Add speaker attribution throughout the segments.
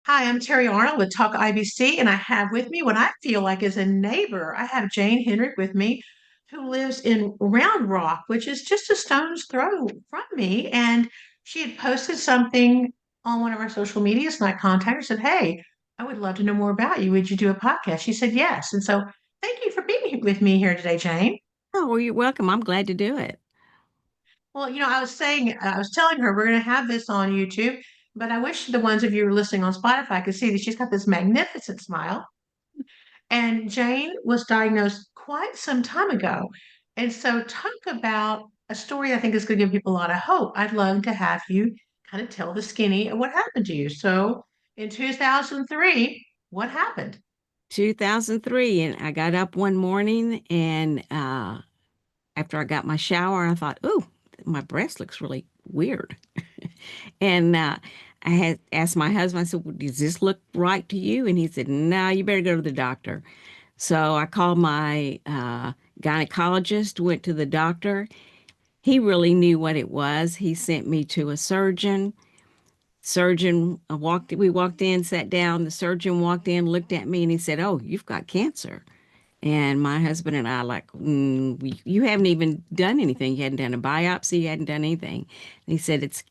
Speaker 1: Hi, I'm Terry Arnold with Talk IBC, and I have with me what I feel like is a neighbor. I have Jane Hendrick with me, who lives in Round Rock, which is just a stone's throw from me. And she had posted something on one of our social medias, and I contacted her and said, "Hey, I would love to know more about you. Would you do a podcast?" She said yes. And so thank you for being with me here today, Jane.
Speaker 2: Oh, well, you're welcome. I'm glad to do it.
Speaker 1: Well, I was telling her we're going to have this on YouTube, but I wish the ones of you who are listening on Spotify could see that she's got this magnificent smile. And Jane was diagnosed quite some time ago. And so, talk about a story I think is going to give people a lot of hope. I'd love to have you kind of tell the skinny of what happened to you. So, in 2003, what happened?
Speaker 2: 2003, and I got up one morning and after I got my shower, I thought, "Ooh, my breast looks really weird." And I had asked my husband, I said, "Well, does this look right to you?" And he said, "No, you better go to the doctor." So I called my gynecologist, went to the doctor. He really knew what it was. He sent me to a surgeon. We walked in, sat down. The surgeon walked in, looked at me, and he said, "Oh, you've got cancer." And my husband and I like, you haven't even done anything. You hadn't done a biopsy. You hadn't done anything. And he said, it's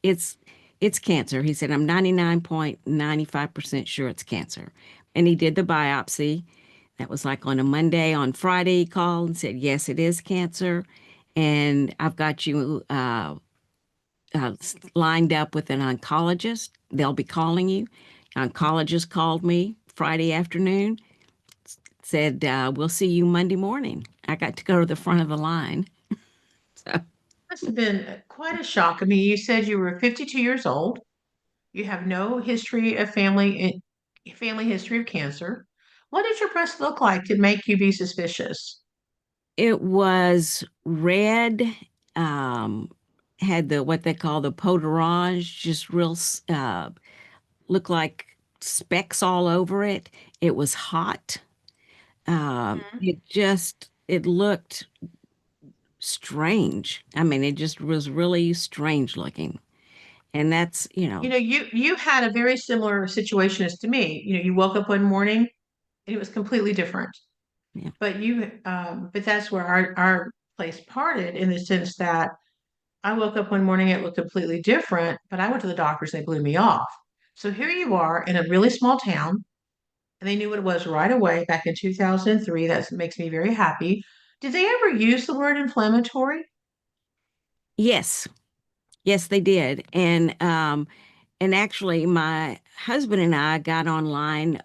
Speaker 2: cancer. He said, I'm 99.95% sure it's cancer. And he did the biopsy. That was like on a Monday. On Friday, he called and said, yes, it is cancer. And I've got you lined up with an oncologist. They'll be calling you. Oncologist called me Friday afternoon, said, we'll see you Monday morning. I got to go to the front of the line. So,
Speaker 1: Must have been quite a shock. I mean, you said you were 52 years old. You have no history of family history of cancer. What did your breast look like to make you be suspicious?
Speaker 2: it was red, um, had the what they call the peau d'orange, just real, looked like specks all over it. It was hot. It looked strange. I mean, it just was really strange looking. And that's,
Speaker 1: You had a very similar situation as to me. You woke up one morning and it was completely different.
Speaker 2: yeah.
Speaker 1: But that's where our place parted in the sense that I woke up one morning, it looked completely different, but I went to the doctors, they blew me off. So here you are in a really small town, and they knew what it was right away back in 2003. That makes me very happy. Did they ever use the word inflammatory?
Speaker 2: Yes. Yes, they did. And actually my husband and I got online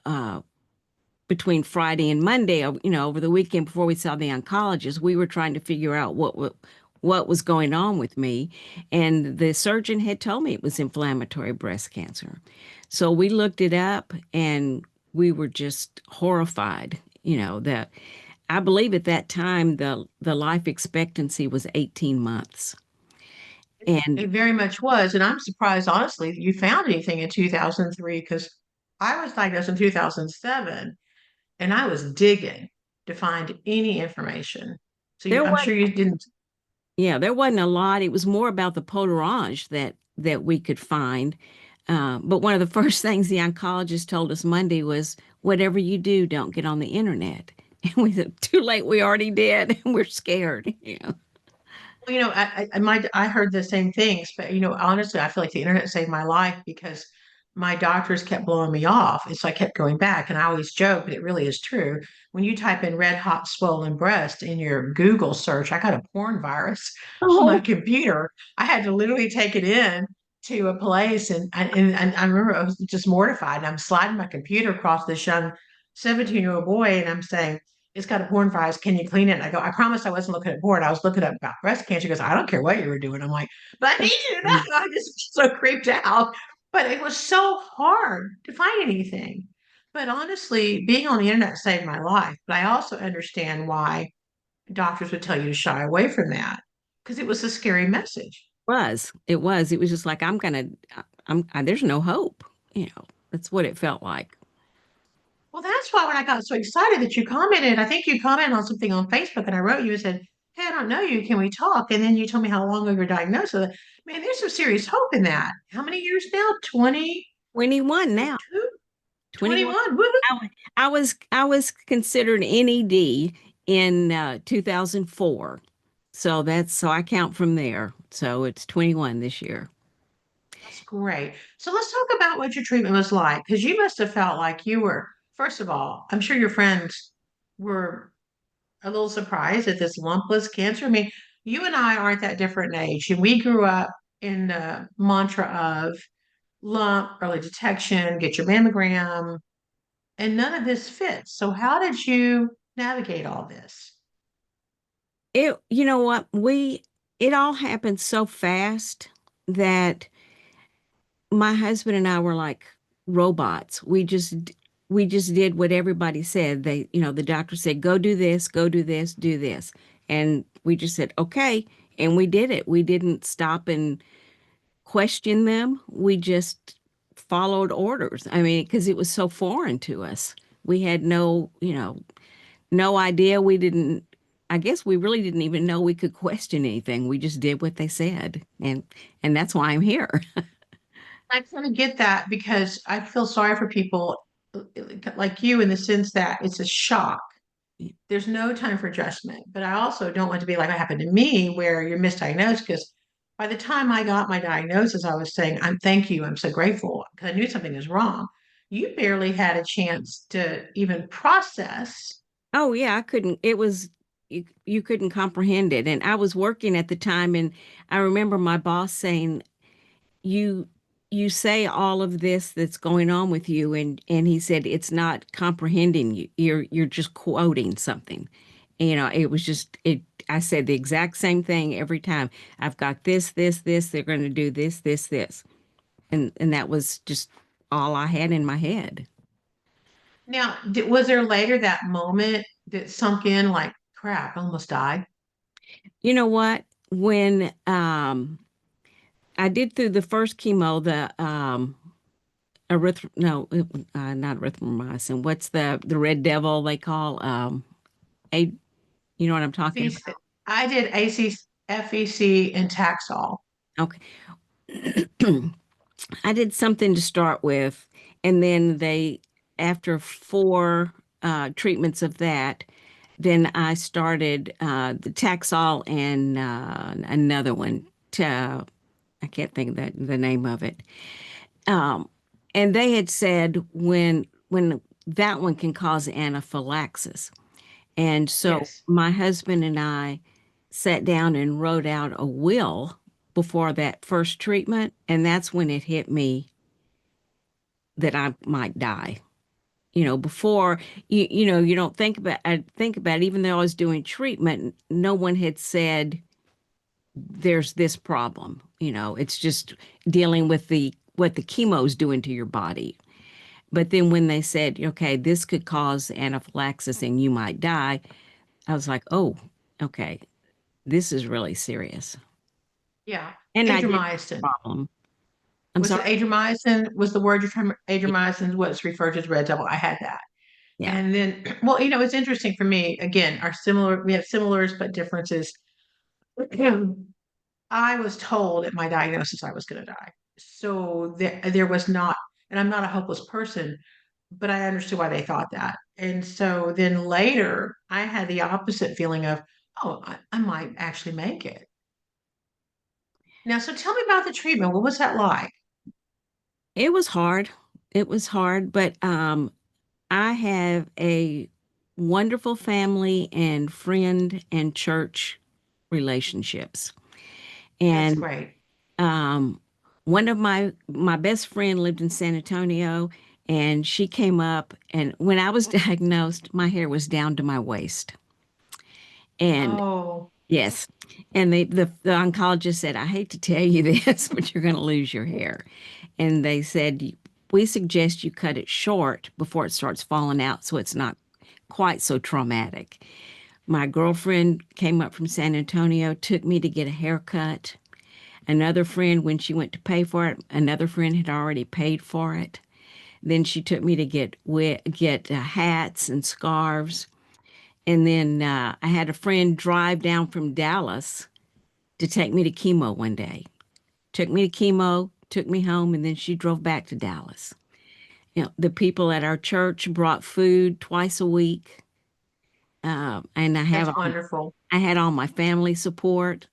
Speaker 2: between Friday and Monday, over the weekend before we saw the oncologist. We were trying to figure out what was going on with me, and the surgeon had told me it was inflammatory breast cancer. So we looked it up, and we were just horrified. That I believe at that time the life expectancy was 18 months. And
Speaker 1: It very much was. And I'm surprised, honestly, that you found anything in 2003 because I was diagnosed in 2007 and I was digging to find any information.
Speaker 2: there
Speaker 1: I'm
Speaker 2: was
Speaker 1: sure you didn't.
Speaker 2: Yeah, there wasn't a lot. It was more about the pot orange that we could find. But one of the first things the oncologist told us Monday was, "Whatever you do, don't get on the internet." And we said, "Too late. We already did. And we're scared."
Speaker 1: Well, I heard the same things, but honestly, I feel like the internet saved my life because my doctors kept blowing me off. And so I kept going back, and I always joke, but it really is true. When you type in red hot swollen breast in your Google search, I got a porn virus on my
Speaker 2: Oh,
Speaker 1: computer. I had to literally take it in to a place, and I remember I was just mortified. And I'm sliding my computer across this young 17-year-old boy, and I'm saying, it's got a porn virus. Can you clean it? And I go, I promise I wasn't looking at porn. I was looking up about breast cancer. He goes, I don't care what you were doing. I'm like, but I need you to know. I just so creeped out. But it was so hard to find anything. But honestly, being on the internet saved my life. But I also understand why doctors would tell you to shy away from that because it was a scary message.
Speaker 2: it was just like there's no hope. That's what it felt like.
Speaker 1: Well, that's why when I got so excited that you commented, I think you commented on something on Facebook and I wrote you and said, "Hey, I don't know you. Can we talk?" And then you told me how long ago you were diagnosed. So, man, there's some serious hope in that. How many years now? 20,
Speaker 2: 21 now.
Speaker 1: 22?
Speaker 2: 21.
Speaker 1: 21. Woohoo.
Speaker 2: I was considered NED in 2004. So I count from there. So it's 21 this year.
Speaker 1: That's great. So let's talk about what your treatment was like, because you must have felt like you were, first of all, I'm sure your friends were a little surprised that this lump was cancer. I mean, you and I aren't that different in age, and we grew up in the mantra of lump, early detection, get your mammogram, and none of this fits. So how did you navigate all this?
Speaker 2: You know what? It all happened so fast that my husband and I were like robots. We just did what everybody said. The doctor said, go do this, go do this, do this. And we just said, okay. And we did it. We didn't stop and question them. We just followed orders. I mean, because it was so foreign to us. We had no idea. I guess we really didn't even know we could question anything. We just did what they said. And that's why I'm here.
Speaker 1: I kind of get that because I feel sorry for people like you in the sense that it's a shock. There's no time for adjustment. But I also don't want to be like what happened to me where you're misdiagnosed because by the time I got my diagnosis, I was saying, I'm thank you, I'm so grateful because I knew something was wrong. You barely had a chance to even process.
Speaker 2: Oh yeah, I couldn't. It was you couldn't comprehend it. And I was working at the time, and I remember my boss saying, "You you say all of this that's going on with you," and he said it's not comprehending you. You're just quoting something. It was just it. I said the exact same thing every time. I've got this, this, this. They're going to do this, this, this, and that was just all I had in my head.
Speaker 1: Now, was there later that moment that sunk in like, crap, I almost died?
Speaker 2: You know what? When I did through the first chemo, the no, not erythromycin. What's the red devil they call a you know what I'm talking
Speaker 1: FEC, I did AC, FEC, and Taxol.
Speaker 2: about? Okay. I did something to start with, and then after four treatments of that, then I started the Taxol and another one. I can't think of the name of it. Um, and they had said when that one can cause anaphylaxis. And so
Speaker 1: Yes.
Speaker 2: my husband and I sat down and wrote out a will before that first treatment, and that's when it hit me that I might die. Before you don't think about it, even though I was doing treatment, no one had said there's this problem. It's just dealing with the what the chemo's doing to your body. But then when they said, okay, this could cause anaphylaxis and you might die, I was like, oh, okay, this is really serious.
Speaker 1: Yeah.
Speaker 2: And I did
Speaker 1: Adriamycin.
Speaker 2: have a problem. I'm
Speaker 1: Was it
Speaker 2: sorry.
Speaker 1: adriamycin? Was the word you're trying?
Speaker 2: Yeah.
Speaker 1: Adriamycin is what's referred to as red devil. I had that.
Speaker 2: Yeah.
Speaker 1: And then, well, it's interesting for me. Again, we have similars but differences. I was told at my diagnosis I was going to die. So there was not, and I'm not a hopeless person, but I understood why they thought that. And so then later, I had the opposite feeling of, oh, I might actually make it. Now, so tell me about the treatment. What was that like?
Speaker 2: It was hard. It was hard, but I have a wonderful family and friend and church relationships.
Speaker 1: That's
Speaker 2: And
Speaker 1: great.
Speaker 2: um, one of my best friend lived in San Antonio, and she came up, and when I was diagnosed, my hair was down to my waist. And
Speaker 1: Oh,
Speaker 2: yes, and the oncologist said, I hate to tell you this, but you're going to lose your hair. And they said, we suggest you cut it short before it starts falling out so it's not quite so traumatic. My girlfriend came up from San Antonio, took me to get a haircut. Another friend, when she went to pay for it, another friend had already paid for it. Then she took me to get hats and scarves. And then I had a friend drive down from Dallas to take me to chemo one day. Took me to chemo, took me home, and then she drove back to Dallas. The people at our church brought food twice a week. And
Speaker 1: That's wonderful.
Speaker 2: I had all my family support.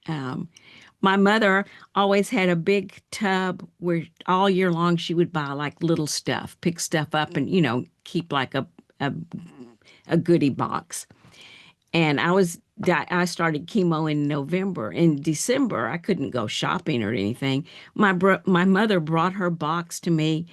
Speaker 2: My mother always had a big tub where all year long she would buy like little stuff, pick stuff up and, keep like a, a goodie box. And I started chemo in November. In December, I couldn't go shopping or anything. My mother brought her box to me,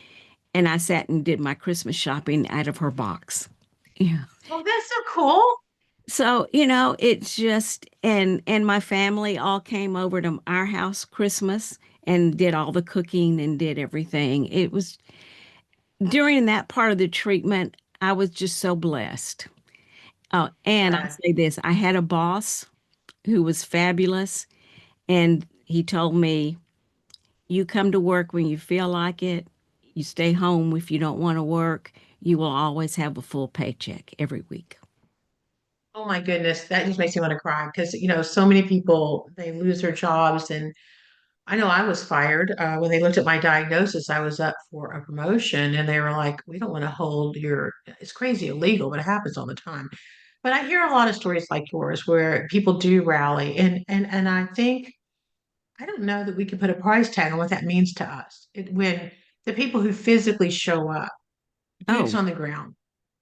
Speaker 2: and I sat and did my Christmas shopping out of her box. Yeah.
Speaker 1: Oh, that's so cool.
Speaker 2: So, it's just and my family all came over to our house Christmas and did all the cooking and did everything. It was during that part of the treatment, I was just so blessed. Oh, and I'll
Speaker 1: Good.
Speaker 2: say this, I had a boss who was fabulous, and he told me, "You come to work when you feel like it. You stay home if you don't want to work. You will always have a full paycheck every week."
Speaker 1: Oh my goodness, that just makes me want to cry because so many people they lose their jobs, and I know I was fired when they looked at my diagnosis. I was up for a promotion, and they were like, "We don't want to hold your." It's crazy illegal, but it happens all the time. But I hear a lot of stories like yours where people do rally, and I think I don't know that we can put a price tag on what that means to us. When the people who physically show up, boots
Speaker 2: Oh,
Speaker 1: on the ground,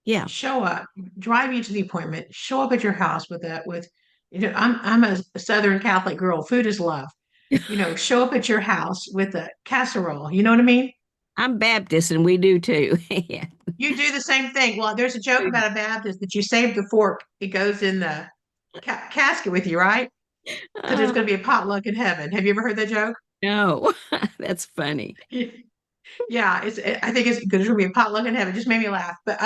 Speaker 2: yeah.
Speaker 1: show up, drive you to the appointment, show up at your house with I'm a Southern Catholic girl. Food is love. Show up at your house with a casserole. You know what I mean?
Speaker 2: I'm Baptist and we do too. Yeah.
Speaker 1: You do the same thing. Well, there's a joke about a Baptist that you save the fork, it goes in the casket with you, right? Because there's
Speaker 2: Oh,
Speaker 1: going to be a potluck in heaven. Have you ever heard that joke?
Speaker 2: no. That's funny.
Speaker 1: Yeah, I think it's because there's going to be a potluck in heaven. It just made me laugh. But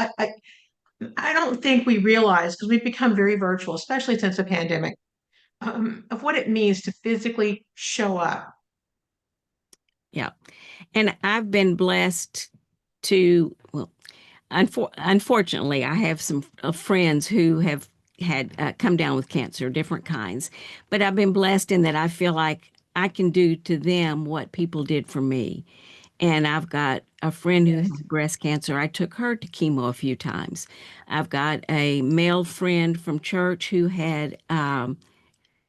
Speaker 1: I don't think we realize because we've become very virtual, especially since the pandemic, of what it means to physically show up.
Speaker 2: Yeah. And I've been blessed to, well, unfortunately, I have some friends who have had come down with cancer, different kinds. But I've been blessed in that I feel like I can do to them what people did for me. And I've got a friend who
Speaker 1: Yes.
Speaker 2: has breast cancer. I took her to chemo a few times. I've got a male friend from church who had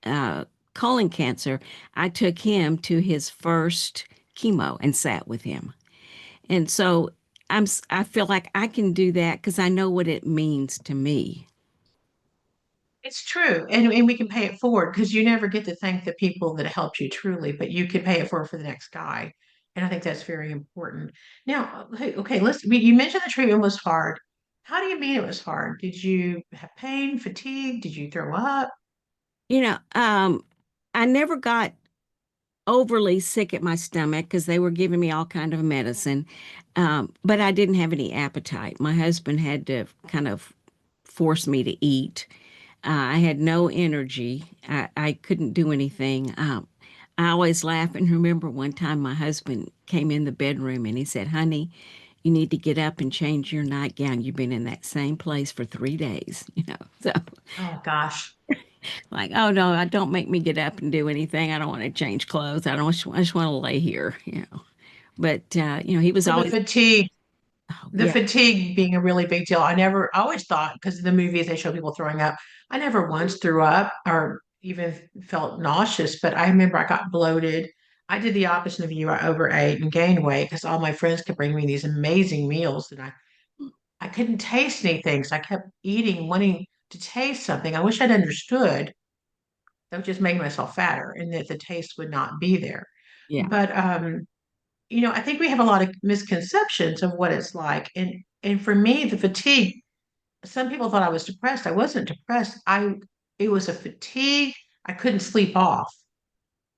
Speaker 2: uh, colon cancer. I took him to his first chemo and sat with him. And so I feel like I can do that because I know what it means to me.
Speaker 1: It's true. And we can pay it forward because you never get to thank the people that helped you truly, but you can pay it forward for the next guy. And I think that's very important. Now, hey, okay, you mentioned the treatment was hard. How do you mean it was hard? Did you have pain, fatigue? Did you throw up?
Speaker 2: You know, um, I never got overly sick at my stomach because they were giving me all kind of medicine. But I didn't have any appetite. My husband had to kind of force me to eat. I had no energy. I couldn't do anything. I always laugh and remember one time my husband came in the bedroom and he said, "Honey, you need to get up and change your nightgown. You've been in that same place for 3 days." So
Speaker 1: Oh gosh.
Speaker 2: like, oh no, don't make me get up and do anything. I don't want to change clothes. I just want to lay here. But he was
Speaker 1: So the
Speaker 2: always,
Speaker 1: fatigue
Speaker 2: oh
Speaker 1: the
Speaker 2: yeah,
Speaker 1: fatigue being a really big deal. I always thought because of the movies they show people throwing up. I never once threw up or even felt nauseous, but I remember I got bloated. I did the opposite of you. I overate and gained weight because all my friends could bring me these amazing meals and I couldn't taste anything. So I kept eating, wanting to taste something. I wish I'd understood that was just making myself fatter and that the taste would not be there.
Speaker 2: yeah,
Speaker 1: But I think we have a lot of misconceptions of what it's like. And for me, the fatigue, some people thought I was depressed. I wasn't depressed. It was a fatigue I couldn't sleep off.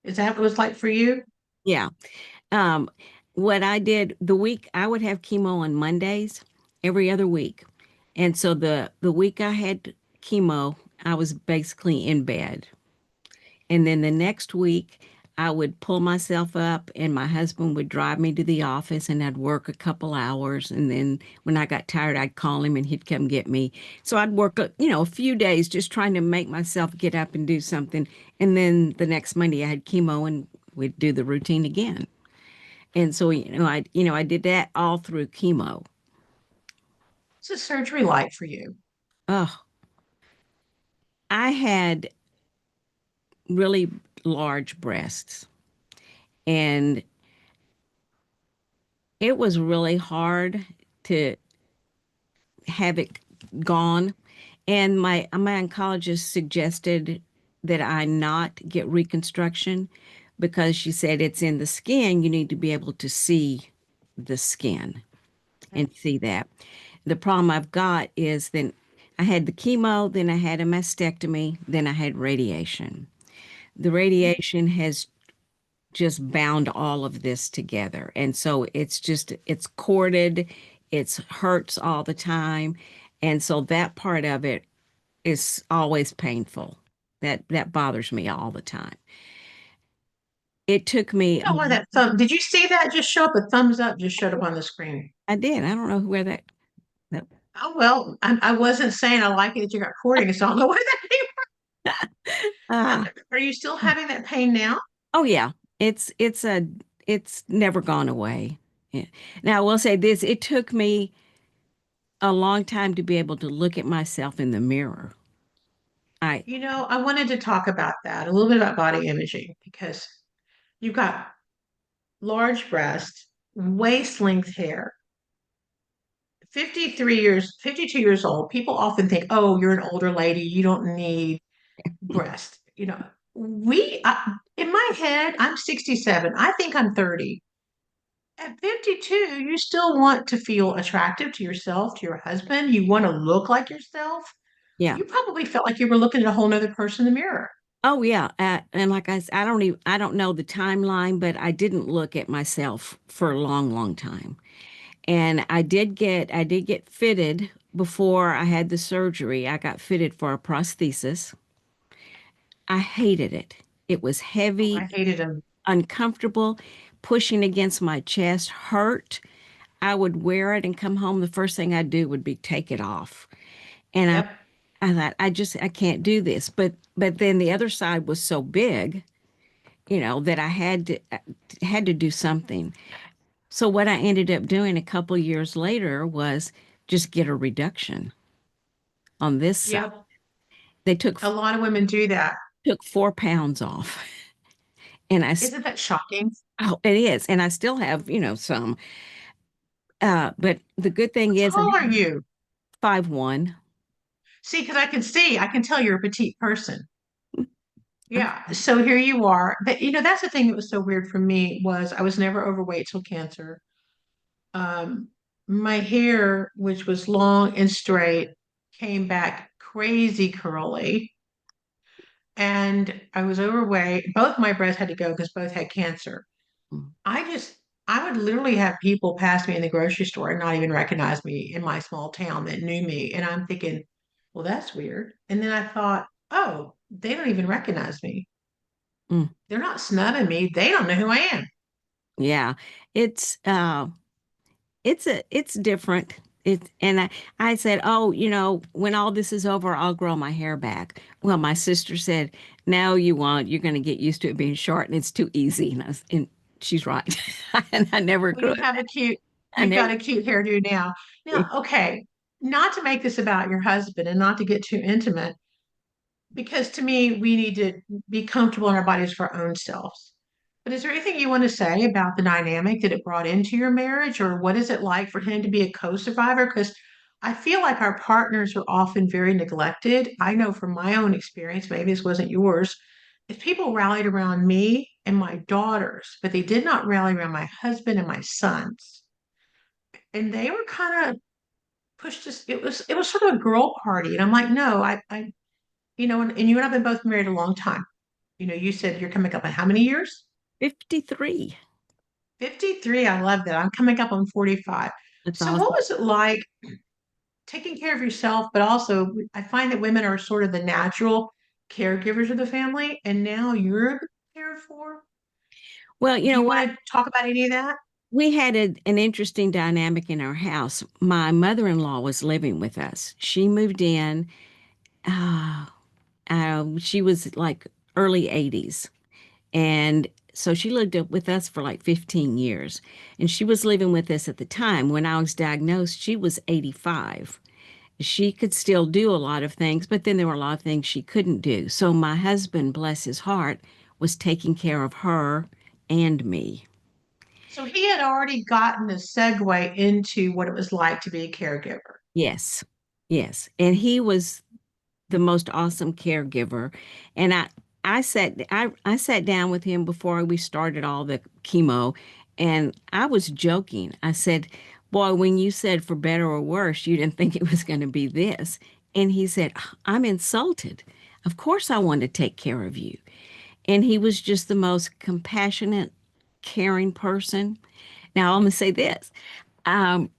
Speaker 1: Is that what it was like for you?
Speaker 2: yeah. Um, what I did the week I would have chemo on Mondays every other week. And so the week I had chemo, I was basically in bed. And then the next week, I would pull myself up, and my husband would drive me to the office, and I'd work a couple hours. And then when I got tired, I'd call him, and he'd come get me. So I'd work, a few days just trying to make myself get up and do something. And then the next Monday, I had chemo, and we'd do the routine again. And so, I did that all through chemo.
Speaker 1: What's the surgery like for you?
Speaker 2: Oh, I had really large breasts, and it was really hard to have it gone. And my oncologist suggested that I not get reconstruction because she said it's in the skin. You need to be able to see the skin and see that. The problem I've got is then I had the chemo, then I had a mastectomy, then I had radiation. The radiation has just bound all of this together. And so it's corded, it's hurts all the time. And so that part of it is always painful. That bothers me all the time. It took me,
Speaker 1: Oh, why that thumb? Did you see that just show up? A thumbs up just showed up on the screen.
Speaker 2: I did. I don't know where that
Speaker 1: Oh, well, I wasn't saying I like it that you got cording, so I don't know where that came from.
Speaker 2: uh,
Speaker 1: Are you still having that pain now?
Speaker 2: oh yeah, it's never gone away. Yeah. Now I will say this, it took me a long time to be able to look at myself in the mirror. I
Speaker 1: I wanted to talk about that, a little bit about body imaging, because you've got large breasts, waist length hair, 53 years, 52 years old. People often think, oh, you're an older lady, you don't need breast. In my head, I'm 67. I think I'm 30. At 52, you still want to feel attractive to yourself, to your husband. You want to look like yourself.
Speaker 2: yeah.
Speaker 1: You probably felt like you were looking at a whole nother person in the mirror.
Speaker 2: Oh yeah, and like I said, I don't know the timeline, but I didn't look at myself for a long, long time. And I did get fitted before I had the surgery. I got fitted for a prosthesis. I hated it. It was
Speaker 1: Oh,
Speaker 2: heavy,
Speaker 1: I hated them.
Speaker 2: uncomfortable, pushing against my chest, hurt. I would wear it and come home. The first thing I'd do would be take it off. And
Speaker 1: Yep.
Speaker 2: I thought, I can't do this. But then the other side was so big, that had to do something. So what I ended up doing a couple years later was just get a reduction on this side.
Speaker 1: Yep.
Speaker 2: They
Speaker 1: A lot of women do that.
Speaker 2: took 4 pounds off, and
Speaker 1: Isn't that shocking?
Speaker 2: oh, it is, and I still have some. But the good thing
Speaker 1: How
Speaker 2: is I
Speaker 1: tall are
Speaker 2: have
Speaker 1: you?
Speaker 2: 5'1".
Speaker 1: See, because I can tell you're a petite person. Yeah. So here you are. But that's the thing that was so weird for me was I was never overweight till cancer. Um, my hair, which was long and straight, came back crazy curly. And I was overweight. Both my breasts had to go because both had cancer. I just, I would literally have people pass me in the grocery store and not even recognize me in my small town that knew me. And I'm thinking, well, that's weird. And then I thought, oh, they don't even recognize me.
Speaker 2: Mm,
Speaker 1: They're not snubbing me. They don't know who I am.
Speaker 2: yeah, it's it's different. I said, oh, when all this is over, I'll grow my hair back. Well, my sister said, no, you won't. You're going to get used to it being short, and it's too easy. And she's right. And I never
Speaker 1: Well,
Speaker 2: grew it back. I
Speaker 1: you've got
Speaker 2: never.
Speaker 1: a cute hairdo now. Now, okay, not to make this about your husband and not to get too intimate, because to me, we need to be comfortable in our bodies for our own selves. But is there anything you want to say about the dynamic that it brought into your marriage, or what is it like for him to be a co-survivor? Because I feel like our partners are often very neglected. I know from my own experience, maybe this wasn't yours, is people rallied around me and my daughters, but they did not rally around my husband and my sons. And they were kind of pushed us. It was sort of a girl party, and I'm like, no, and you and I've been both married a long time. You said you're coming up on how many years?
Speaker 2: 53.
Speaker 1: 53. I love that. I'm coming up on 45.
Speaker 2: That's
Speaker 1: So what
Speaker 2: awesome.
Speaker 1: was it like taking care of yourself, but also I find that women are sort of the natural caregivers of the family, and now you're cared for.
Speaker 2: Well, you
Speaker 1: Do
Speaker 2: know
Speaker 1: you
Speaker 2: what?
Speaker 1: want to talk about any of that?
Speaker 2: We had an interesting dynamic in our house. My mother-in-law was living with us. She moved in. Uh, she was like early 80s. And so she lived with us for like 15 years. And she was living with us at the time. When I was diagnosed, she was 85. She could still do a lot of things, but then there were a lot of things she couldn't do. So my husband, bless his heart, was taking care of her and me.
Speaker 1: So he had already gotten a segue into what it was like to be a caregiver.
Speaker 2: Yes. Yes. And he was the most awesome caregiver. And I sat down with him before we started all the chemo, and I was joking. I said, "Boy, when you said for better or worse, you didn't think it was going to be this." And he said, "I'm insulted. Of course I want to take care of you." And he was just the most compassionate, caring person. Now, I'm going to say this. Um,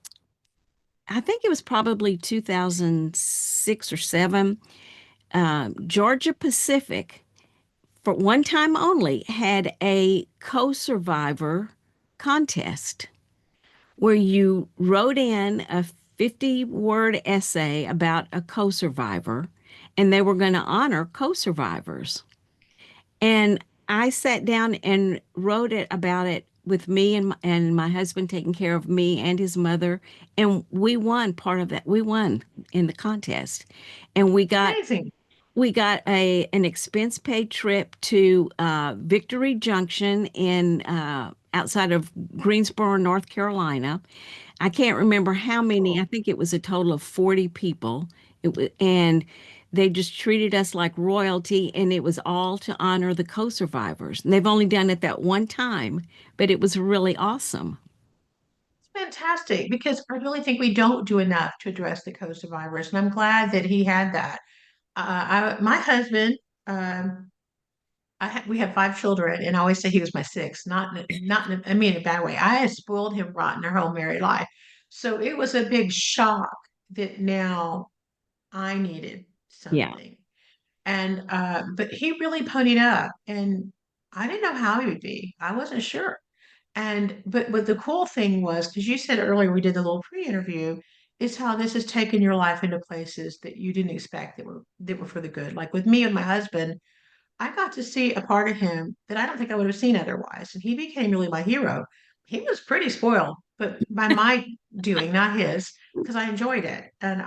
Speaker 2: I think it was probably 2006 or 7. Georgia Pacific, for one time only, had a co-survivor contest where you wrote in a 50-word essay about a co-survivor, and they were going to honor co-survivors. And I sat down and wrote it about it with me and my husband taking care of me and his mother, and we won part of that. We won in the contest, and
Speaker 1: Amazing.
Speaker 2: we got a an expense paid trip to Victory Junction in outside of Greensboro, North Carolina. I can't remember how many. I
Speaker 1: Cool.
Speaker 2: think it was a total of 40 people. And they just treated us like royalty, and it was all to honor the co-survivors. And they've only done it that one time, but it was really awesome.
Speaker 1: It's fantastic because I really think we don't do enough to address the co-survivors, and I'm glad that he had that. My husband, um, we have 5 children, and I always say he was my sixth, I mean, in a bad way. I had spoiled him rotten our whole married life, so it was a big shock that now I needed
Speaker 2: Yeah.
Speaker 1: something. And but he really ponied up, and I didn't know how he would be. I wasn't sure. And but the cool thing was, because you said earlier we did the little pre-interview, is how this has taken your life into places that you didn't expect that were for the good. Like with me and my husband, I got to see a part of him that I don't think I would have seen otherwise, and he became really my hero. He was pretty spoiled, but by my doing, not his, because I enjoyed it. And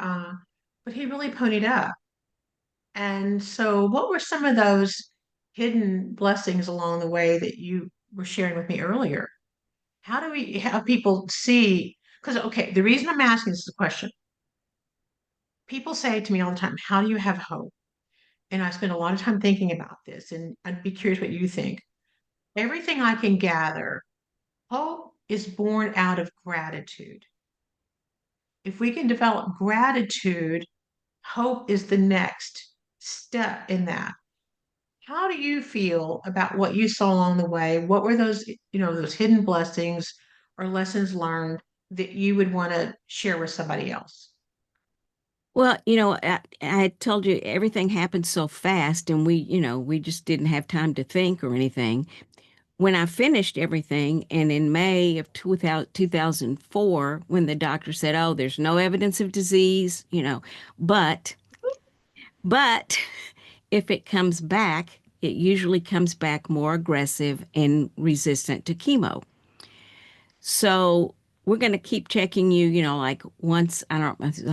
Speaker 1: but he really ponied up. And so, what were some of those hidden blessings along the way that you were sharing with me earlier? How do we have people see? Because, okay, the reason I'm asking this question, people say to me all the time, how do you have hope? And I spend a lot of time thinking about this, and I'd be curious what you think. Everything I can gather, hope is born out of gratitude. If we can develop gratitude, hope is the next step in that. How do you feel about what you saw along the way? What were those, those hidden blessings or lessons learned that you would want to share with somebody else?
Speaker 2: Well, I told you everything happened so fast, and we just didn't have time to think or anything. When I finished everything, and in May of 2004, when the doctor said, "Oh, there's no evidence of disease," but but if it comes back, it usually comes back more aggressive and resistant to chemo. So we're going to keep checking you, like once, I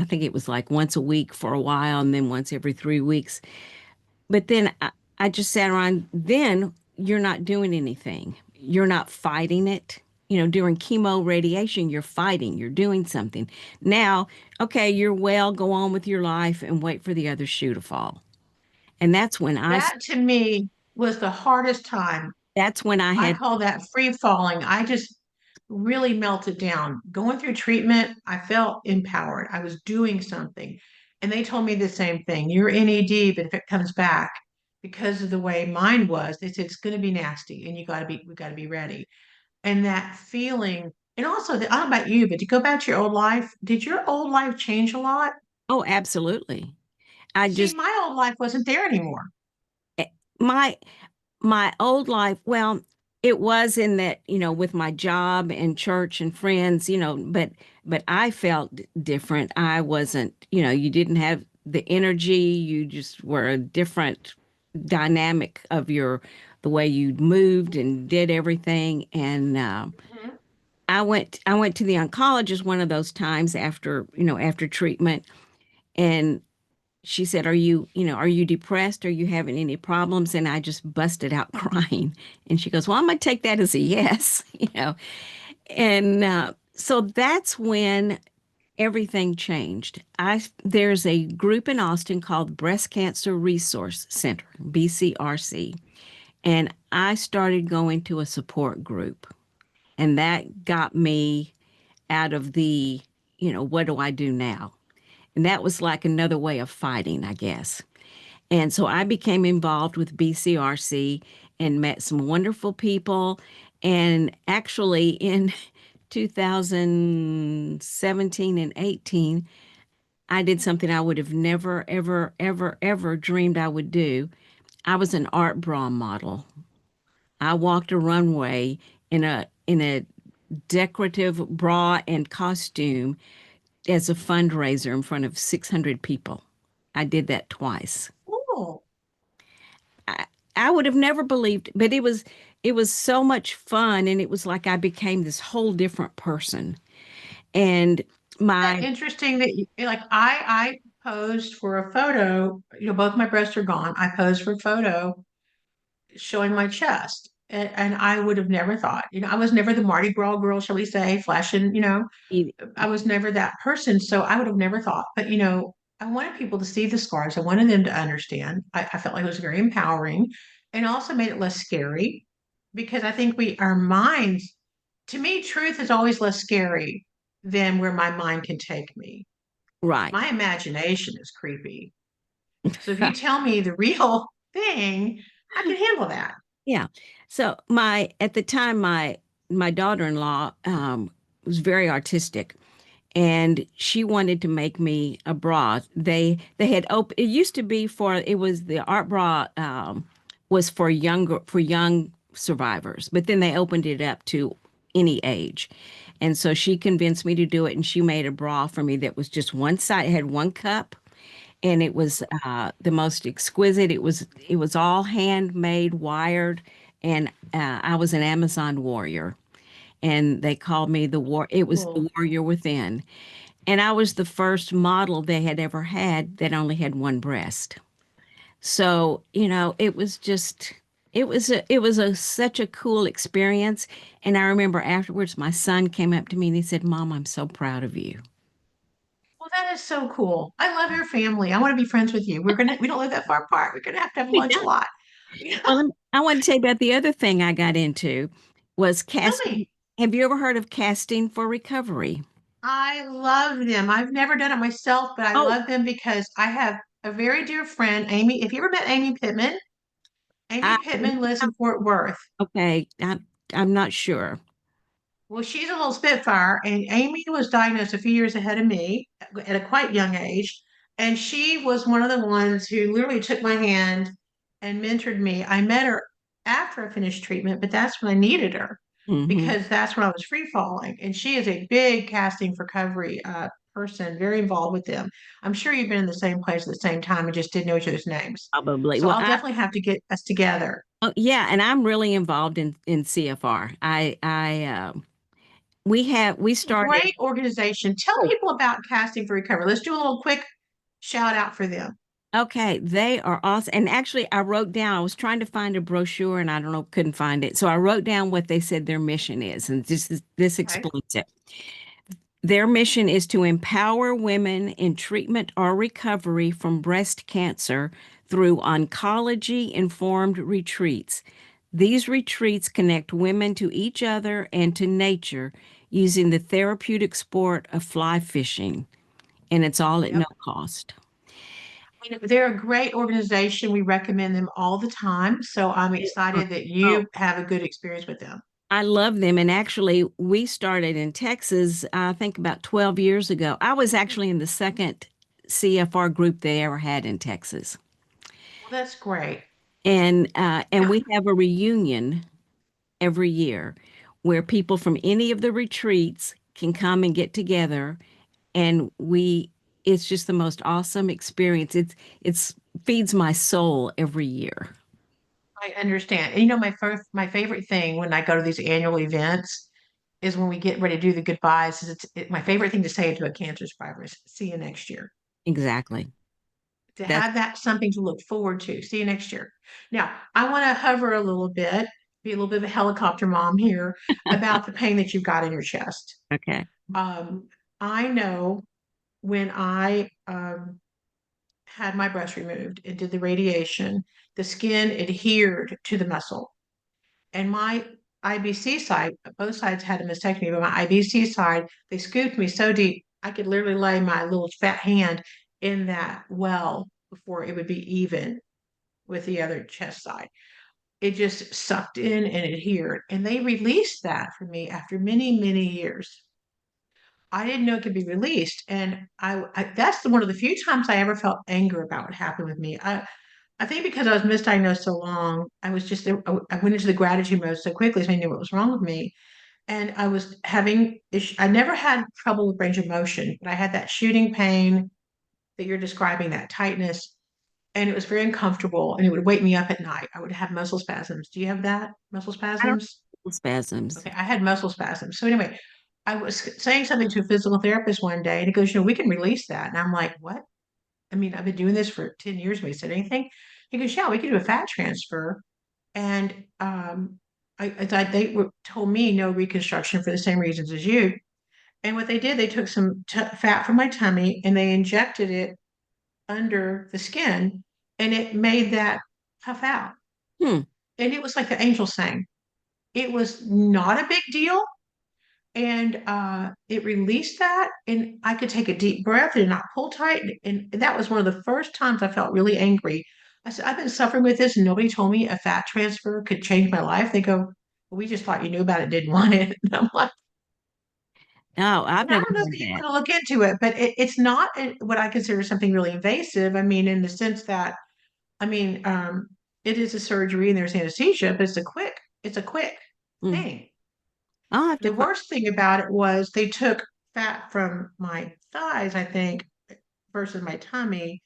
Speaker 2: think it was like once a week for a while, and then once every 3 weeks. But then I just sat around. Then you're not doing anything. You're not fighting it. During chemo radiation, you're fighting, you're doing something. Now, okay, you're well, go on with your life and wait for the other shoe to fall. And
Speaker 1: That to me was the hardest time.
Speaker 2: that's when I
Speaker 1: I
Speaker 2: had,
Speaker 1: call that free falling. I just really melted down. Going through treatment, I felt empowered. I was doing something. And they told me the same thing. You're NED, but if it comes back, because of the way mine was, they said it's going to be nasty and we got to be ready. And that feeling, and also, I don't know about you, but to go back to your old life, did your old life change a lot?
Speaker 2: oh, absolutely. I
Speaker 1: See,
Speaker 2: just,
Speaker 1: my old life wasn't there anymore.
Speaker 2: eh, my my old life, well, it was in that, with my job and church and friends, but I felt different. I wasn't, you didn't have the energy. You just were a different dynamic of your the way you moved and did everything. And
Speaker 1: Mhm.
Speaker 2: I went to the oncologist one of those times after, after treatment, and she said, are you depressed? Are you having any problems? And I just busted out crying. And she goes, well, I'm going to take that as a yes, And so that's when everything changed. There's a group in Austin called Breast Cancer Resource Center, BCRC, and I started going to a support group, and that got me out of the, what do I do now? And that was like another way of fighting, I guess. And so I became involved with BCRC and met some wonderful people. And actually, in 2017 and 18, I did something I would have never, ever, ever, ever dreamed I would do. I was an art bra model. I walked a runway in a decorative bra and costume as a fundraiser in front of 600 people. I did that twice.
Speaker 1: Cool.
Speaker 2: I, I would have never believed, but it was so much fun, and it was like I became this whole different person. And
Speaker 1: That
Speaker 2: my
Speaker 1: interesting that like I posed for a photo, both my breasts are gone. I posed for a photo showing my chest. And I would have never thought, I was never the Mardi Gras girl, shall we say, flashing, I was never that person. So I would have never thought. But, I wanted people to see the scars. I wanted them to understand. I felt like it was very empowering and also made it less scary because I think our minds, to me, truth is always less scary than where my mind can take me.
Speaker 2: right.
Speaker 1: My imagination is creepy. So if you tell me the real thing, I can handle that.
Speaker 2: Yeah. So my at the time my daughter-in-law was very artistic, and she wanted to make me a bra. They had open it used to be for it was the art bra was for young survivors, but then they opened it up to any age. And so she convinced me to do it, and she made a bra for me that was just one side. It had one cup, and it was the most exquisite. It was all handmade, wired, and I was an Amazon warrior, and they called me the war. It was the
Speaker 1: Cool.
Speaker 2: warrior within, and I was the first model they had ever had that only had one breast. So it was just. It was such a cool experience. And I remember afterwards, my son came up to me and he said, Mom, I'm so proud of you.
Speaker 1: Well, that is so cool. I love your family. I want to be friends with you. We don't live that far apart. We're gonna have lunch a
Speaker 2: Yeah.
Speaker 1: lot.
Speaker 2: I want to tell you about the other thing I got into was
Speaker 1: Tell
Speaker 2: casting.
Speaker 1: me.
Speaker 2: Have you ever heard of casting for recovery?
Speaker 1: I love them. I've never done it myself, but I
Speaker 2: Oh,
Speaker 1: love them because I have a very dear friend, Amy. Have you ever met Amy Pittman?
Speaker 2: I
Speaker 1: Amy Pittman lives in Fort Worth.
Speaker 2: okay. I'm not sure.
Speaker 1: Well, she's a little spitfire, and Amy was diagnosed a few years ahead of me at a quite young age. And she was one of the ones who literally took my hand and mentored me. I met her after I finished treatment, but that's when I needed her
Speaker 2: Hmm.
Speaker 1: because that's when I was free falling. And she is a big casting for recovery person, very involved with them. I'm sure you've been in the same place at the same time and just didn't know each other's names.
Speaker 2: Probably.
Speaker 1: So
Speaker 2: Well,
Speaker 1: I'll definitely have to get us together.
Speaker 2: yeah, and I'm really involved in CFR. We started.
Speaker 1: Great organization. Tell
Speaker 2: Oh,
Speaker 1: people about Casting for Recovery. Let's do a little quick shout out for them.
Speaker 2: okay, they are awesome. And actually, I wrote down. I was trying to find a brochure, and I don't know, couldn't find it. So I wrote down what they said their mission is, and this
Speaker 1: Okay.
Speaker 2: explains it. Their mission is to empower women in treatment or recovery from breast cancer through oncology-informed retreats. These retreats connect women to each other and to nature using the therapeutic sport of fly fishing, and it's all at no
Speaker 1: Yep.
Speaker 2: cost.
Speaker 1: They're a great organization. We recommend them all the time. So I'm excited that
Speaker 2: Oh,
Speaker 1: you have a good experience with them.
Speaker 2: I love them. And actually, we started in Texas, I think about 12 years ago. I was actually in the second CFR group they ever had in Texas.
Speaker 1: Well, that's great.
Speaker 2: And
Speaker 1: Now,
Speaker 2: we have a reunion every year where people from any of the retreats can come and get together, and it's just the most awesome experience. It's feeds my soul every year.
Speaker 1: I understand. And my favorite thing when I go to these annual events is when we get ready to do the goodbyes. My favorite thing to say to a cancer survivor is, "See you next year."
Speaker 2: Exactly.
Speaker 1: To
Speaker 2: That's
Speaker 1: have that something to look forward to. See you next year. Now, I want to hover a little bit, be a little bit of a helicopter mom here about the pain that you've got in your chest.
Speaker 2: okay.
Speaker 1: Um, I know when I had my breast removed and did the radiation, the skin adhered to the muscle. And my IBC side, both sides had a mastectomy, but my IBC side, they scooped me so deep, I could literally lay my little fat hand in that well before it would be even with the other chest side. It just sucked in and adhered. And they released that for me after many, many years. I didn't know it could be released. And that's one of the few times I ever felt anger about what happened with me. I think because I was misdiagnosed so long, I went into the gratitude mode so quickly, so I knew what was wrong with me. And I was having, I never had trouble with range of motion, but I had that shooting pain that you're describing, that tightness, and it was very uncomfortable and it would wake me up at night. I would have muscle spasms. Do you have that? Muscle
Speaker 2: I don't
Speaker 1: spasms?
Speaker 2: have spasms.
Speaker 1: Okay, I had muscle spasms. So anyway, I was saying something to a physical therapist one day and he goes, we can release that. And I'm like, what? I mean, I've been doing this for 10 years. Nobody said anything. He goes, yeah, we can do a fat transfer. And I thought told me no reconstruction for the same reasons as you. And what they did, they took some fat from my tummy and they injected it under the skin and it made that puff out.
Speaker 2: Hmm.
Speaker 1: And it was like the angel sang. It was not a big deal. And it released that, and I could take a deep breath and not pull tight. And that was one of the first times I felt really angry. I said, I've been suffering with this, and nobody told me a fat transfer could change my life. They go, well, we just thought you knew about it, didn't want it. And I'm like,
Speaker 2: No, I've
Speaker 1: and I
Speaker 2: never
Speaker 1: don't know
Speaker 2: heard
Speaker 1: that you
Speaker 2: that.
Speaker 1: want to look into it, but it's not what I consider something really invasive. I mean, in the sense that, I mean, it is a surgery and there's anesthesia, but it's a quick
Speaker 2: Mm.
Speaker 1: thing.
Speaker 2: I'll have to
Speaker 1: The
Speaker 2: find.
Speaker 1: worst thing about it was they took fat from my thighs, I think, versus my tummy,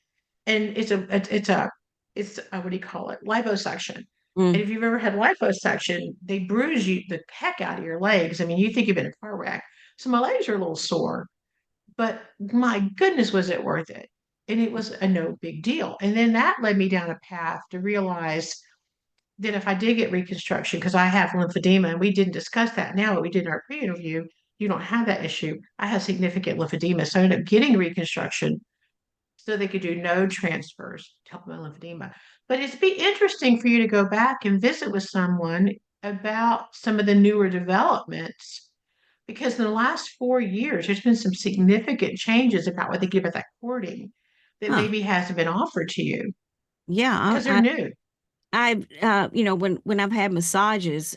Speaker 1: and it's a what do you call it? Liposuction. And
Speaker 2: Mm.
Speaker 1: if you've ever had liposuction, they bruise you the heck out of your legs. I mean, you think you've been in a car wreck. So my legs are a little sore, but my goodness, was it worth it? And it was a no big deal. And then that led me down a path to realize that if I did get reconstruction, because I have lymphedema, and we didn't discuss that now, but we did in our pre-interview, you don't have that issue. I have significant lymphedema. So I ended up getting reconstruction so they could do node transfers to help my lymphedema. But it'd be interesting for you to go back and visit with someone about some of the newer developments. Because in the last 4 years, there's been some significant changes about what they give at that courting that
Speaker 2: Huh.
Speaker 1: maybe hasn't been offered to you
Speaker 2: Yeah,
Speaker 1: because they're new.
Speaker 2: when I've had massages,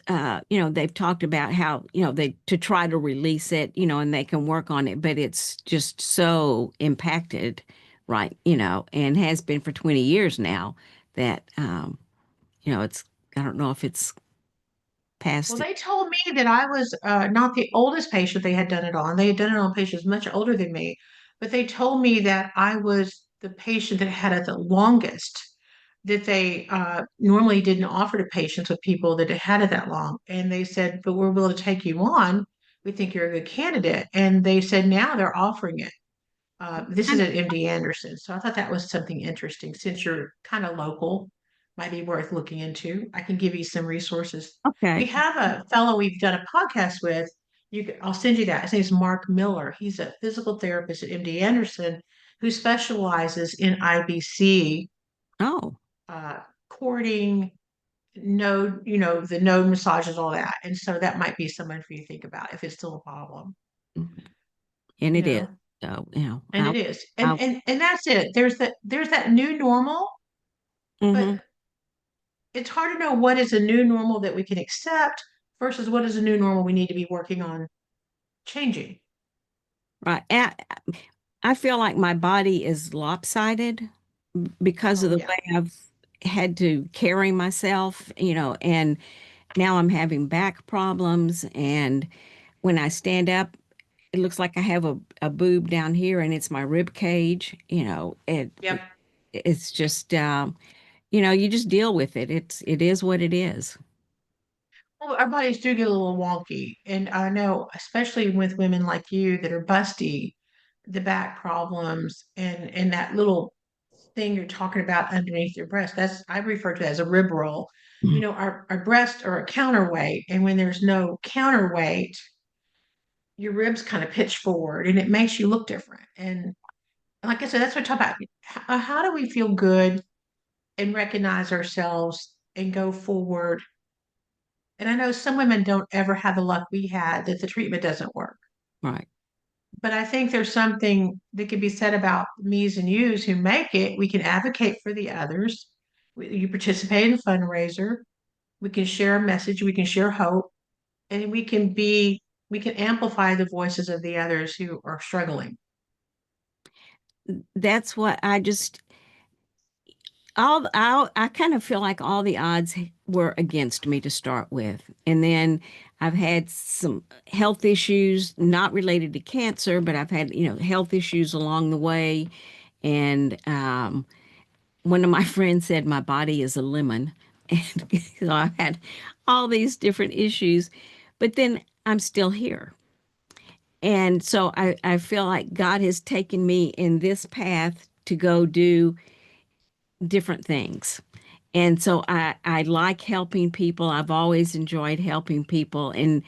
Speaker 2: they've talked about how, they to try to release it, and they can work on it, but it's just so impacted, right, and has been for 20 years now that, it's, I don't know if it's
Speaker 1: Well,
Speaker 2: past it.
Speaker 1: they told me that I was not the oldest patient they had done it on. They had done it on patients much older than me, but they told me that I was the patient that had it the longest, that they normally didn't offer to patients with people that had had it that long. And they said, but we're willing to take you on. We think you're a good candidate. And they said now they're offering it. This is
Speaker 2: Kind of-
Speaker 1: at MD Anderson. So I thought that was something interesting. Since you're kind of local, might be worth looking into. I can give you some resources. We
Speaker 2: Okay.
Speaker 1: have a fellow we've done a podcast with. I'll send you that. His name's Mark Miller. He's a physical therapist at MD Anderson who specializes in IBC,
Speaker 2: Oh,
Speaker 1: uh, cording, node, the node massages, all that. And so that might be someone for you to think about if it's still a problem,
Speaker 2: and
Speaker 1: you
Speaker 2: it is.
Speaker 1: know.
Speaker 2: So,
Speaker 1: And it is. And
Speaker 2: I'll,
Speaker 1: and and that's it. There's that new normal, but
Speaker 2: mhm.
Speaker 1: it's hard to know what is a new normal that we can accept versus what is a new normal we need to be working on changing.
Speaker 2: Right. I feel like my body is lopsided because of
Speaker 1: Oh
Speaker 2: the
Speaker 1: yeah.
Speaker 2: way I've had to carry myself, and now I'm having back problems. And when I stand up, it looks like I have a boob down here and it's my rib cage,
Speaker 1: Yep.
Speaker 2: it's just, you just deal with it. It is what it is.
Speaker 1: Well, our bodies do get a little wonky. And I know, especially with women like you that are busty, the back problems and that little thing you're talking about underneath your breast, that's I refer to as a rib roll. You
Speaker 2: Mm.
Speaker 1: know, our breasts are a counterweight, and when there's no counterweight, your ribs kind of pitch forward and it makes you look different. And like I said, that's what I talk about. How do we feel good and recognize ourselves and go forward? And I know some women don't ever have the luck we had that the treatment doesn't work.
Speaker 2: Right.
Speaker 1: But I think there's something that can be said about me's and you's who make it. We can advocate for the others. You participate in a fundraiser. We can share a message. We can share hope, and we can amplify the voices of the others who are struggling.
Speaker 2: That's what I just I kind of feel like all the odds were against me to start with. And then I've had some health issues not related to cancer, but I've had, health issues along the way. And one of my friends said my body is a lemon. And so I've had all these different issues, but then I'm still here. And so I feel like God has taken me in this path to go do different things. And so I like helping people. I've always enjoyed helping people. And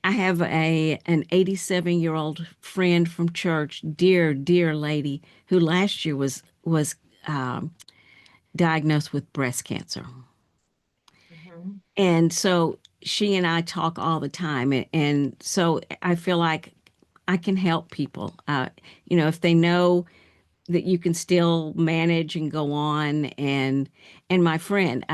Speaker 2: I have an 87-year-old friend from church, dear, dear lady, who last year was um, diagnosed with breast cancer.
Speaker 1: Mhm.
Speaker 2: And so she and I talk all the time. And so I feel like I can help people. If they know that you can still manage and go on. And my friend,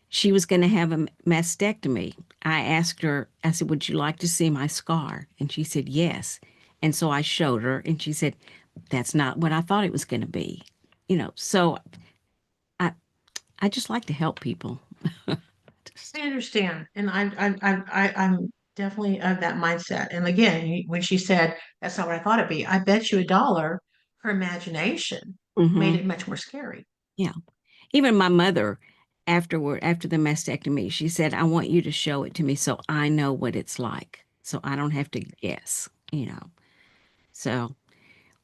Speaker 2: she was going to have a mastectomy. I asked her, I said, would you like to see my scar? And she said, yes. And so I showed her, and she said, that's not what I thought it was going to be. So I, I just like to help people.
Speaker 1: I understand, and I'm definitely of that mindset. And again, when she said that's not what I thought it'd be, I bet you $1, her imagination made
Speaker 2: Hmm.
Speaker 1: it much more scary.
Speaker 2: Yeah. Even my mother, after the mastectomy, she said, I want you to show it to me so I know what it's like. So I don't have to guess. So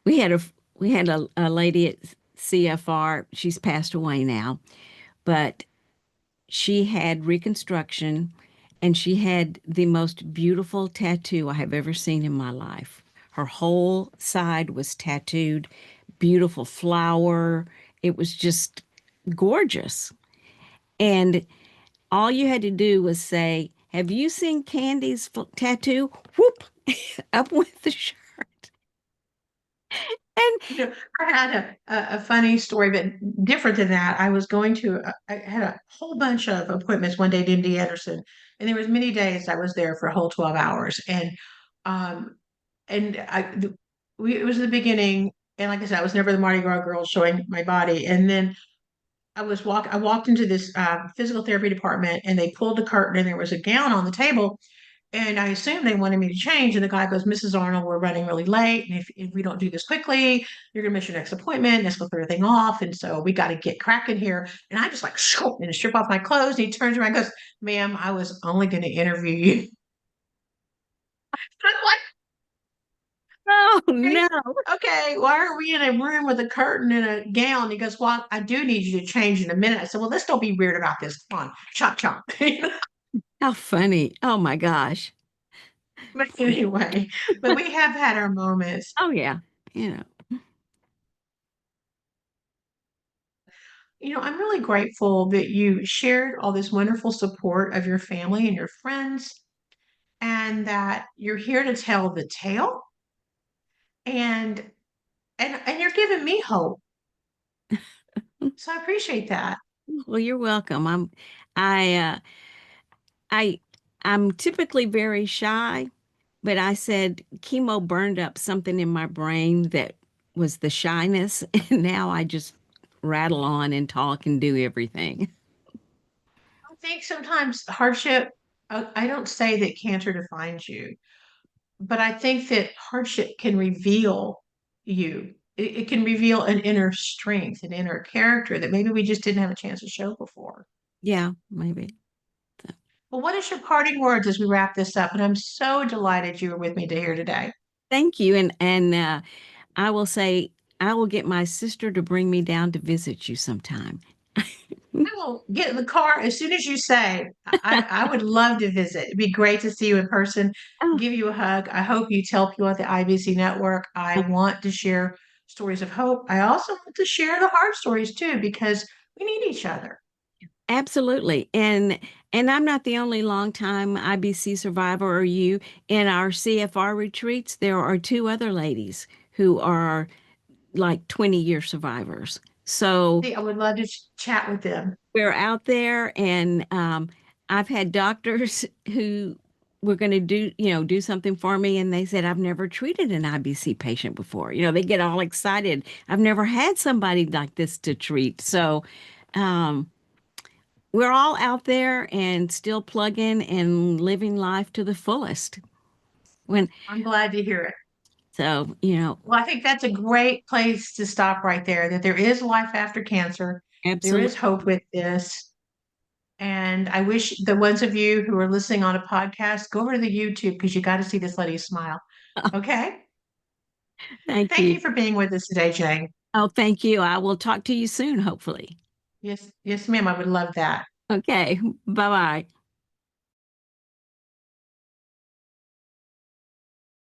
Speaker 2: we had a a lady at CFR. She's passed away now, but she had reconstruction and she had the most beautiful tattoo I have ever seen in my life. Her whole side was tattooed, beautiful flower. It was just gorgeous. And all you had to do was say, have you seen Candy's tattoo? Whoop, up with the shirt. And
Speaker 1: You know, I had a funny story, but different than that. I was going to, I had a whole bunch of appointments one day at MD Anderson, and there was many days I was there for a whole 12 hours. Um, and it was the beginning. And like I said, I was never the Mardi Gras girl showing my body. And then I walked into this physical therapy department and they pulled the curtain and there was a gown on the table. And I assumed they wanted me to change. And the guy goes, Mrs. Arnold, we're running really late. And if we don't do this quickly, you're going to miss your next appointment. Let's flip everything off. And so we got to get cracking here. And I just like, shoo, and strip off my clothes. And he turns around and goes, ma'am, I was only going to interview you. I'm like,
Speaker 2: oh
Speaker 1: okay,
Speaker 2: no.
Speaker 1: okay, why are we in a room with a curtain and a gown? He goes, well, I do need you to change in a minute. I said, well, let's don't be weird about this. Come on, chop, chop.
Speaker 2: How funny. Oh my gosh.
Speaker 1: But anyway, but we have had our moments.
Speaker 2: Oh yeah. You know.
Speaker 1: I'm really grateful that you shared all this wonderful support of your family and your friends, and that you're here to tell the tale, and and you're giving me hope. So I appreciate that.
Speaker 2: Well, you're welcome. I I I'm typically very shy, but I said chemo burned up something in my brain that was the shyness, and now I just rattle on and talk and do everything.
Speaker 1: I think sometimes hardship, I don't say that cancer defines you, but I think that hardship can reveal you. it can reveal an inner strength, an inner character that maybe we just didn't have a chance to show before.
Speaker 2: Yeah, maybe.
Speaker 1: Well, what is your parting words as we wrap this up? And I'm so delighted you were with me to here today.
Speaker 2: Thank you. And I will say I will get my sister to bring me down to visit you sometime.
Speaker 1: I will get in the car as soon as you say. I would love to visit. It'd be great to see you in person,
Speaker 2: Oh,
Speaker 1: give you a hug. I hope you tell people at the IBC network. I want to share stories of hope. I also want to share the hard stories too, because we need each other.
Speaker 2: absolutely. And I'm not the only longtime IBC survivor or you. In our CFR retreats, there are two other ladies who are like 20-year survivors. So
Speaker 1: See, I would love to chat with them.
Speaker 2: we're out there, and I've had doctors who were going to do something for me, and they said, I've never treated an IBC patient before. They get all excited. I've never had somebody like this to treat. So um, we're all out there and still plugging and living life to the fullest. When
Speaker 1: I'm glad to hear it.
Speaker 2: so,
Speaker 1: Well, I think that's a great place to stop right there, that there is life after cancer. There is
Speaker 2: absolutely.
Speaker 1: hope with this. And I wish the ones of you who are listening on a podcast, go over to the YouTube because you got to see this lady smile. Okay.
Speaker 2: Thank
Speaker 1: Thank
Speaker 2: you.
Speaker 1: you for being with us today, Jane.
Speaker 2: Oh, thank you. I will talk to you soon, hopefully.
Speaker 1: Yes, yes, ma'am. I would love that.
Speaker 2: Okay. Bye bye.